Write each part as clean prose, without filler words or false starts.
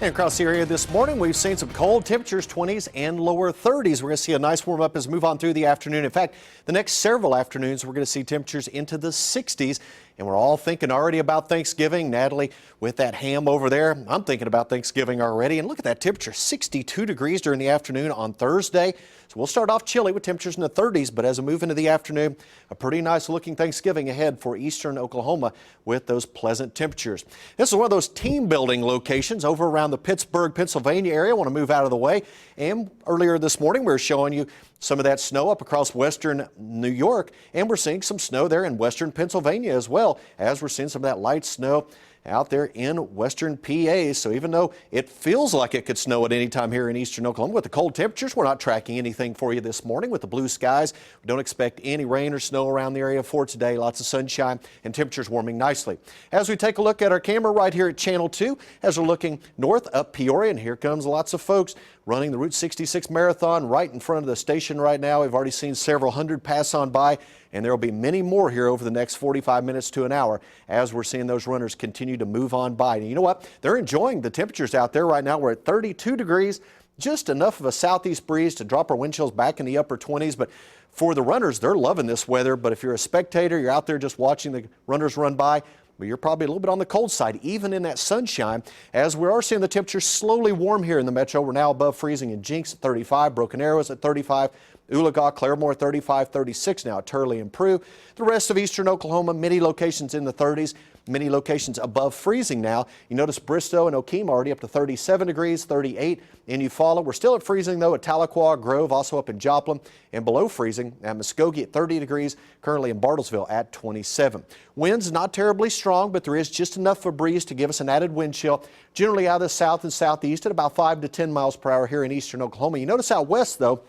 And across the area this morning, we've seen some cold temperatures, 20s and lower 30s. We're going to see a nice warm up as we move on through the afternoon. In fact, the next several afternoons, we're going to see temperatures into the 60s. And we're all thinking already about Thanksgiving. Natalie, with that ham over there, I'm thinking about Thanksgiving already. And look at that temperature, 62 degrees during the afternoon on Thursday. So we'll start off chilly with temperatures in the 30s, but as we move into the afternoon, a pretty nice looking Thanksgiving ahead for eastern Oklahoma with those pleasant temperatures. This is one of those team building locations over around the Pittsburgh, Pennsylvania area. I want to move out of the way. And earlier this morning, we were showing you some of that snow up across western New York, and we're seeing some snow there in western Pennsylvania as well, as we're seeing some of that light snow out there in western PA. So even though it feels like it could snow at any time here in eastern Oklahoma with the cold temperatures, we're not tracking anything for you this morning with the blue skies. We don't expect any rain or snow around the area for today. Lots of sunshine and temperatures warming nicely. As we take a look at our camera right here at Channel 2, as we're looking north up Peoria, and here comes lots of folks running the Route 66 Marathon right in front of the station right now. We've already seen several hundred pass on by, and there will be many more here over the next 45 minutes to an hour as we're seeing those runners continue to move on by. And you know what? They're enjoying the temperatures out there right now. We're at 32 degrees, just enough of a southeast breeze to drop our wind chills back in the upper 20s. But for the runners, they're loving this weather. But if you're a spectator, you're out there just watching the runners run by, but you're probably a little bit on the cold side, even in that sunshine, as we are seeing the temperatures slowly warm here in the metro. We're now above freezing in Jinx at 35, Broken Arrows at 35, Oologah, Claremore 35, 36 now at Turley and Prue. The rest of eastern Oklahoma, many locations in the 30s, many locations above freezing now. You notice Bristow and Okeme already up to 37 degrees, 38 in Eufaula. We're still at freezing though at Tahlequah, Grove, also up in Joplin, and below freezing at Muskogee at 30 degrees, currently in Bartlesville at 27. Winds not terribly strong, but there is just enough of a breeze to give us an added wind chill, generally out of the south and southeast at about 5 to 10 miles per hour here in eastern Oklahoma. You notice out west though,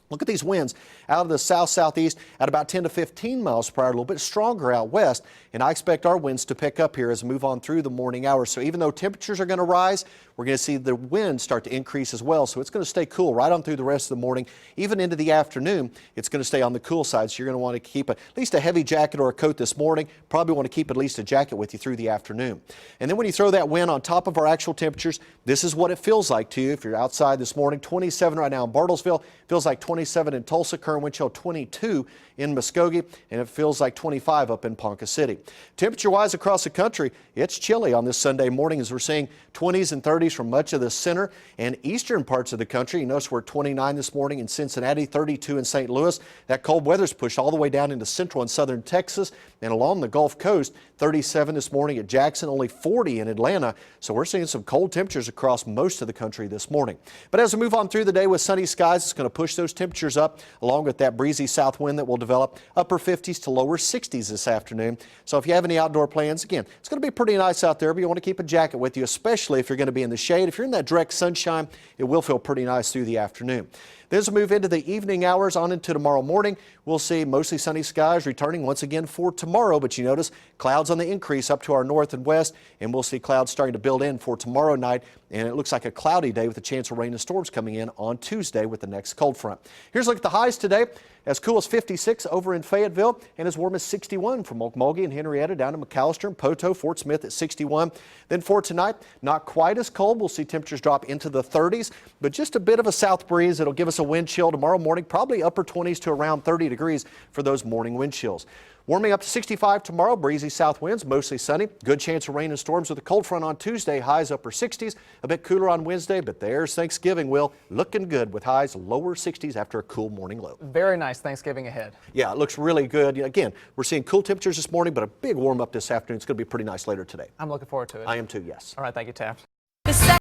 look at these winds out of the south-southeast at about 10 to 15 miles per hour, a little bit stronger out west. And I expect our winds to pick up here as we move on through the morning hours. So even though temperatures are going to rise, we're going to see the wind start to increase as well. So it's going to stay cool right on through the rest of the morning. Even into the afternoon, it's going to stay on the cool side. So you're going to want to keep at least a heavy jacket or a coat this morning. Probably want to keep at least a jacket with you through the afternoon. And then when you throw that wind on top of our actual temperatures, this is what it feels like to you. If you're outside this morning, 27 right now in Bartlesville, feels like 27 in Tulsa, current wind chill 22 in Muskogee, and it feels like 25 up in Ponca City. Temperature-wise across the country, it's chilly on this Sunday morning as we're seeing 20s and 30s from much of the center and eastern parts of the country. You notice we're 29 this morning in Cincinnati, 32 in St. Louis. That cold weather's pushed all the way down into central and southern Texas and along the Gulf Coast. 37 this morning at Jackson, only 40 in Atlanta. So we're seeing some cold temperatures across most of the country this morning. But as we move on through the day with sunny skies, it's going to push those temperatures up along with that breezy south wind that will develop upper 50s to lower 60s this afternoon. So if you have any outdoor plans, again, it's going to be pretty nice out there, but you want to keep a jacket with you, especially if you're going to be in the shade. If you're in that direct sunshine, it will feel pretty nice through the afternoon. Then as we move into the evening hours on into tomorrow morning, we'll see mostly sunny skies returning once again for tomorrow. But you notice clouds on the increase up to our north and west, and we'll see clouds starting to build in for tomorrow night. And it looks like a cloudy day with a chance of rain and storms coming in on Tuesday with the next cold front. Here's a look at the highs today. As cool as 56 over in Fayetteville and as warm as 61 from Okmulgee and Henrietta down to McAllister and Poteau, Fort Smith at 61. Then for tonight, not quite as cold. We'll see temperatures drop into the 30s, but just a bit of a south breeze. It'll give us a wind chill tomorrow morning, probably upper 20s to around 30 degrees for those morning wind chills. Warming up to 65 tomorrow, breezy south winds, mostly sunny. Good chance of rain and storms with a cold front on Tuesday, highs upper 60s. A bit cooler on Wednesday, but there's Thanksgiving, Will. Looking good with highs lower 60s after a cool morning low. Very nice Thanksgiving ahead. Yeah, it looks really good. Again, we're seeing cool temperatures this morning, but a big warm up this afternoon. It's going to be pretty nice later today. I'm looking forward to it. I am too, yes. All right, thank you, Taft.